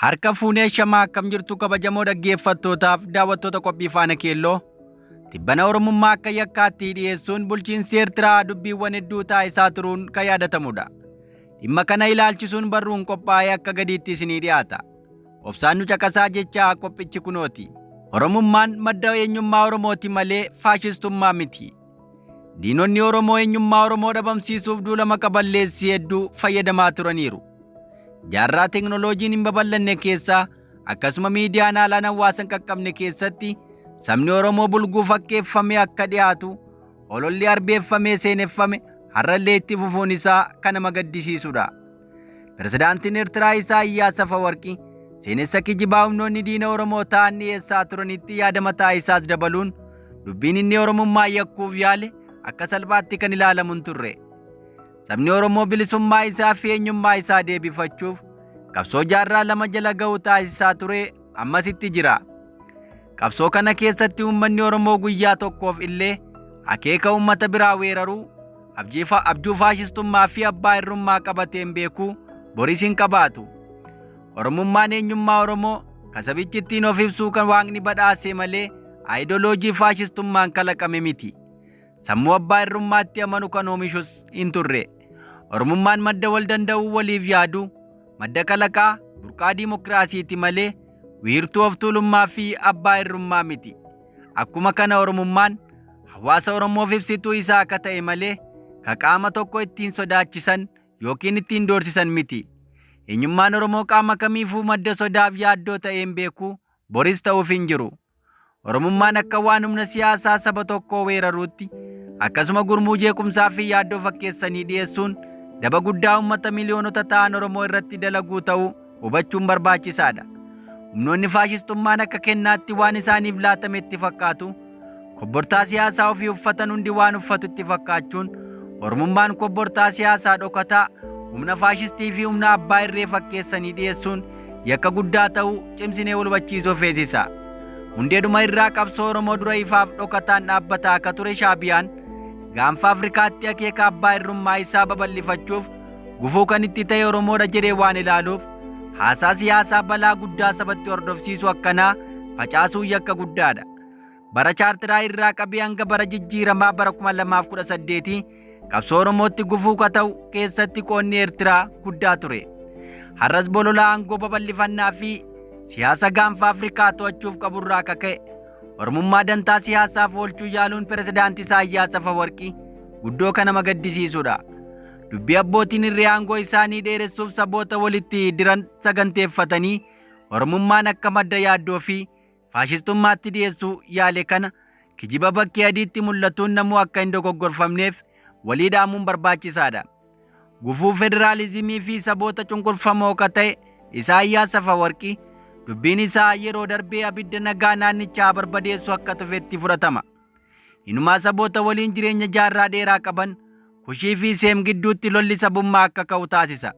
Harka fuunee shamaa akkam jirtu kabajamoo dhaggeeffattootaaf daawwattoota qophii faana keelloo tibbana Oromummaa akka yakkaatti dhiyeessuun bulchiinsi Eertiraa dubbiiwwan hedduu taasisaa turuun kan yaadatamudha. Dhimma kana ilaalchisuun barruun qophaa'ee akka gadiitti isinii dhiyaata. Obsaan nu caqasaa jechaa qophichi kunooti. Oromummaan madda eenyummaa Oromooti malee faashistummaa miti. Diinonni Oromoo eenyummaa Oromoo dhabamsiisuuf duula maqaa balleessii hedduu fayyadamaa turaniiru. Jaarraa teknooloojiin hin babal'anne keessaa akkasuma miidiyaan haalaan hawaasa hin qaqqabne keessatti sabni Oromoo bulguu fakkeeffamee akka dhiyaatu ololli arbeeffamee seeneffame har'allee itti fufuun isaa kan nama gaddisiisudha. Pirezidaantiin Eertiraa Isaayyaas Afeworqii seenessa kijibaa humnoonni diina Oromoo ta'an dhiyeessaa turanitti yaada mataa isaas dabaluun dubbiin inni Oromummaa yakkuuf yaale akka salphaatti kan ilaalamu hin turre. Sabni Oromoo bilisummaa isaa fi eenyummaa isaa deebifachuuf qabsoo jaarraa lama jala ga'u taasisaa ture ammasitti jira. Qabsoo kana keessatti uummanni Oromoo guyyaa tokkoof illee akeeka uummata biraa weeraruu, abjuu faashistummaa fi abbaa irrummaa qabateen beekuu boris hin qabaatu. Oromummaan eenyummaa Oromoo kasabichi ittiin of ibsuu kan Waaqni badhaase malee aayidoloojii faashistummaan kalaqame miti. Sammuu abbaa irrummaatti amanu kan oomishus hin turre. Oromummaan madda wal danda'uu waliif yaadu, madda kalaqaa, burqaa diimokiraasiiti malee wiirtuu of tuulummaa fi abbaa irrummaa miti. Akkuma kana Oromummaan hawaasa Oromoof ibsituu isaa akka ta'e malee ka qaama tokko ittiin sodaachisan yookiin ittiin doorsisan miti. Eenyummaan Oromoo qaama kamiifuu madda sodaaf yaaddoo ta'een beekuu boris ta'uuf hin jiru. Oromummaan akka waan humna siyaasaa saba tokkoo weeraruutti akkasuma gurmuu jeequmsaa fi yaaddoo fakkeessanii dhiyeessuun daba guddaa uummata miliyoonota ta'an Oromoo irratti dalaguu ta'uu hubachuun barbaachisaadha. Humnoonni faashistummaan akka kennaatti waan isaaniif laatame itti fakkaatu, kobbortaa siyaasaa ofii uffatan hundi waan uffatu itti fakkaachuun Oromummaan kobbortaa siyaasaa dhokataa humna faashistii fi humna abbaa irree fakkeessanii dhiyeessuun yakka guddaa ta'uu cimsinee wal hubachiisuu feesisa. Hundeedhuma irraa qabsoo Oromoo dura ifaaf dhokataan dhaabbataa akka ture Shaabiyaan gaanfa Afrikaatti akeeka abbaa irrummaa isaa babal'ifachuuf gufuu kan itti ta'e Oromoodha jedhee waan ilaaluuf haasaa siyaasaa balaa guddaa sabatti hordofsiisu akkanaa facaasuun yakka guddaadha. Bara chaartiraa irraa qabee hanga bara jijjiiramaa bara 2018 qabsoo Oromootti gufuu ka ta'u keessatti qoonni Eertiraa guddaa ture. Har'as bololaa aangoo babal'ifannaa fi siyaasa gaanfa Afrikaa to'achuuf qaburraa akka ka'e Oromummaa dantaa siyaasaaf oolchuu yaaluun pirezidaantii Isaayyaas Afeworqii guddoo kan nama gaddisiisudha. Dubbii abbootiin irree aangoo isaanii dheeressuuf saboota walitti diran saganteeffatanii Oromummaan akka madda yaaddoo fi faashistummaatti dhiyeessuu yaale kana kijiba bakkee adiitti mul'atuun namuu akka hin dogoggorfamneef walii dhaamuun barbaachisaadha. Gufuu federaalizimii fi saboota cunqurfamoo ka ta'e Isaayyaas Afeworqii dubbiin isaa yeroo darbee abidda nagaa naannichaa barbadeessu akka tufetti fudhatama. Inumaa saboota waliin jireenya jaarraa dheeraa qaban Kushii fi Seem gidduutti lolli sabummaa akka ka'u taasisa.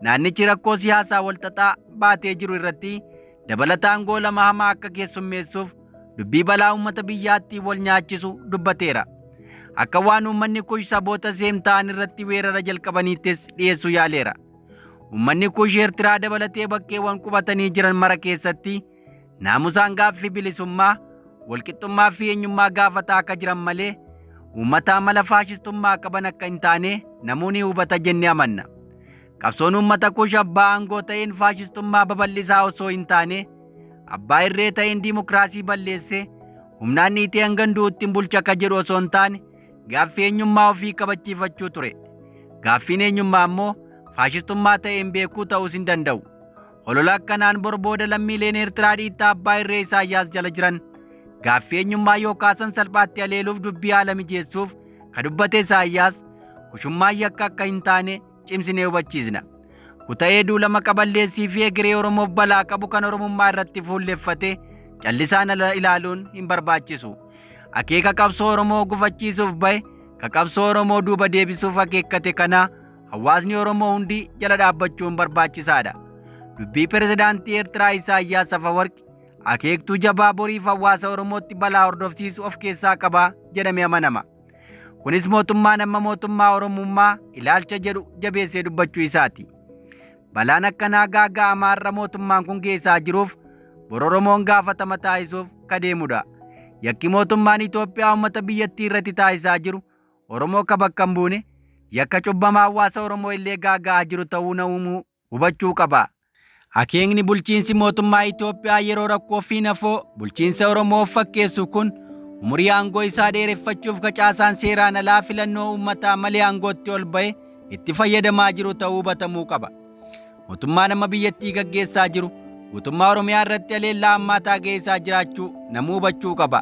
Naannichi rakkoo siyaasaa walxaxaa baatee jiru irratti dabalataan goolama hamaa akka keessummeessuuf dubbii balaa uummata biyyaatti wal nyaachisu dubbateera. Akka waan uummanni Kush saboota Seem ta'an irratti weerara jalqabaniittis dhiyeessuu yaaleera. Uummanni Kush Eertiraa dabalatee bakkeewwan qubatanii jiran mara keessatti naamusaan gaaffii bilisummaa, walqixxummaa fi eenyummaa gaafataa akka jiran malee uummata amala faashistummaa qaban akka hin taane namoonni hubata jennee amanna. Qabsoon uummata Kush abbaa aangoo ta'een faashistummaa babal'isaa osoo hin taane abbaa irree ta'een diimokiraasii balleessee humnaan niitee hanganduu ittiin bulcha akka jedhu osoo hin taane gaaffii eenyummaa ofii kabachiifachuu ture. Gaaffiin eenyummaa ammoo faashistummaa ta'een beekuu ta'uus hin danda'u. Olola akkanaan borbooda lammiileen Eertiraa dhiittaa abbaa irree Isaayyaas jala jiran gaaffii eenyummaa yoo kaasan salphaatti aleeluuf dubbii haala mijeessuuf ka dubbate Isaayyaas kushummaan yakka akka hin taane cimsinee hubachiisna. Kuta'ee duula maqaa balleessii fi egeree Oromoof balaa qabu kan Oromummaa irratti fuulleffate callisaan ilaaluun hin barbaachisu. Akeeka qabsoo Oromoo gufachiisuuf bahe ka qabsoo Oromoo duuba deebisuuf akeekkate kana hawaasni Oromoo hundi jala dhaabbachuun barbaachisaadha. Dubbii pirezidaantii Eertiraa Isaayyaas Afeworqii akeektuu jabaa boriif hawaasa Oromootti balaa hordofsiisu of keessaa qaba jedhamee amanama. Kunis mootummaan amma mootummaa Oromummaa ilaalcha jedhu jabeessee dubbachuu isaati. balaan akkanaa gaaga'amaa irra mootummaan kun geessaa jiruuf bor Oromoon gaafatama taasisuuf kadeemudha. Yakki mootummaan Itoophiyaa uummata biyyattii irratti taasisaa jiru Oromoo ka bakka hin buune yakka cubbamaa hawaasa Oromoo illee gaaga'aa jiru ta'uu namuu hubachuu qaba. Akeekni bulchiinsi mootummaa Itoophiyaa yeroo rakkoo fi nafoo bulchiinsa Oromoo fakkeessu kun umurii aangoo isaa dheereffachuuf kacaasaan seeraan alaa filannoo uummataa malee aangootti ol ba'e itti fayyadamaa jiru ta'uu hubatamuu qaba. Mootummaan amma biyyattii gaggeessaa jiru guutummaa Oromiyaa irratti haleellaa hammaataa geessaa jiraachuu namuu hubachuu qaba.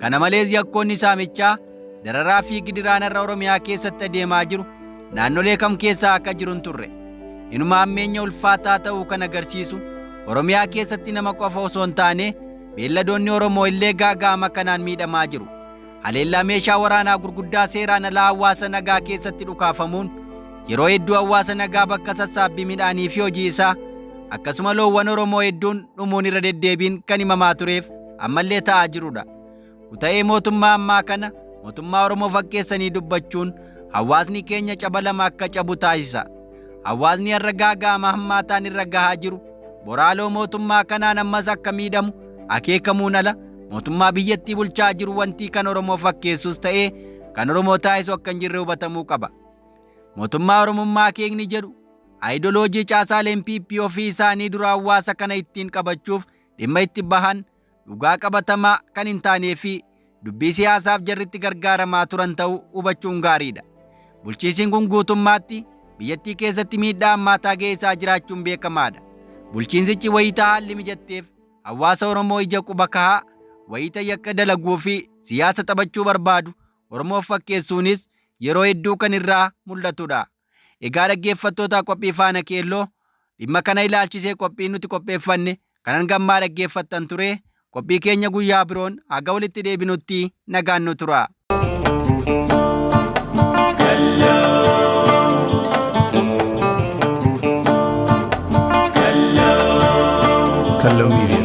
Kana malees yakkoonni saamichaa dararaa fi gidiraan irra Oromiyaa keessatti adeemaa jiru naannolee kam keessaa akka jiru hin turre. Inuma hammeenya ulfaataa ta'uu kan agarsiisu Oromiyaa keessatti nama qofa osoo hin taane beelladoonni Oromoo illee gaaga'ama kanaan miidhamaa jiru. Haleellaa meeshaa waraanaa gurguddaa seeraan alaa hawaasa nagaa keessatti dhukaafamuun yeroo hedduu hawaasa nagaa bakka sassaabbii midhaanii fi hojii isaa akkasuma loowwan Oromoo hedduun dhumuun irra deddeebiin kan himamaa tureef ammallee ta'aa jirudha. Kuta'ee mootummaa ammaa kana mootummaa Oromoo fakkeessanii dubbachuun hawaasni keenya cabalama akka cabu taasisa. Hawaasni har'a gaaga'ama hammaataan irra gahaa jiru boraaloo mootummaa kanaan ammas akka miidhamu akeekamuun ala mootummaa biyyattii bulchaa jiru wantii kan Oromoo fakkeessus ta'ee kan Oromoo taasisu akka hin jirre hubatamuu qaba. Mootummaa Oromummaa akeekni jedhu aayidoloojii caasaaleen PP ofii isaanii dura hawaasa kana ittiin qabachuuf dhimma itti bahan dhugaa qabatamaa kan hin taanee fi dubbii siyaasaaf jarritti gargaaramaa turan ta'uu hubachuun gaariidha. Bulchiinsiin kun guutummaatti biyyattii keessatti miidhaa hammaataa geessaa jiraachuun beekamaadha. Bulchiinsichi wayitaa haalli mijatteef hawaasa Oromoo ija quba kahaa wayita yakka dalaguu fi siyaasa taphachuu barbaadu Oromoof fakkeessuunis yeroo hedduu kan irraa mul'atudha. Egaa dhaggeeffattoota qophii faana keelloo dhimma kana ilaalchisee qophii nuti qopheeffanne kanan gammaa dhaggeeffattan ture. Qophii keenya guyyaa biroon haga walitti deebinutti nagaan nu tura. Kallo Media.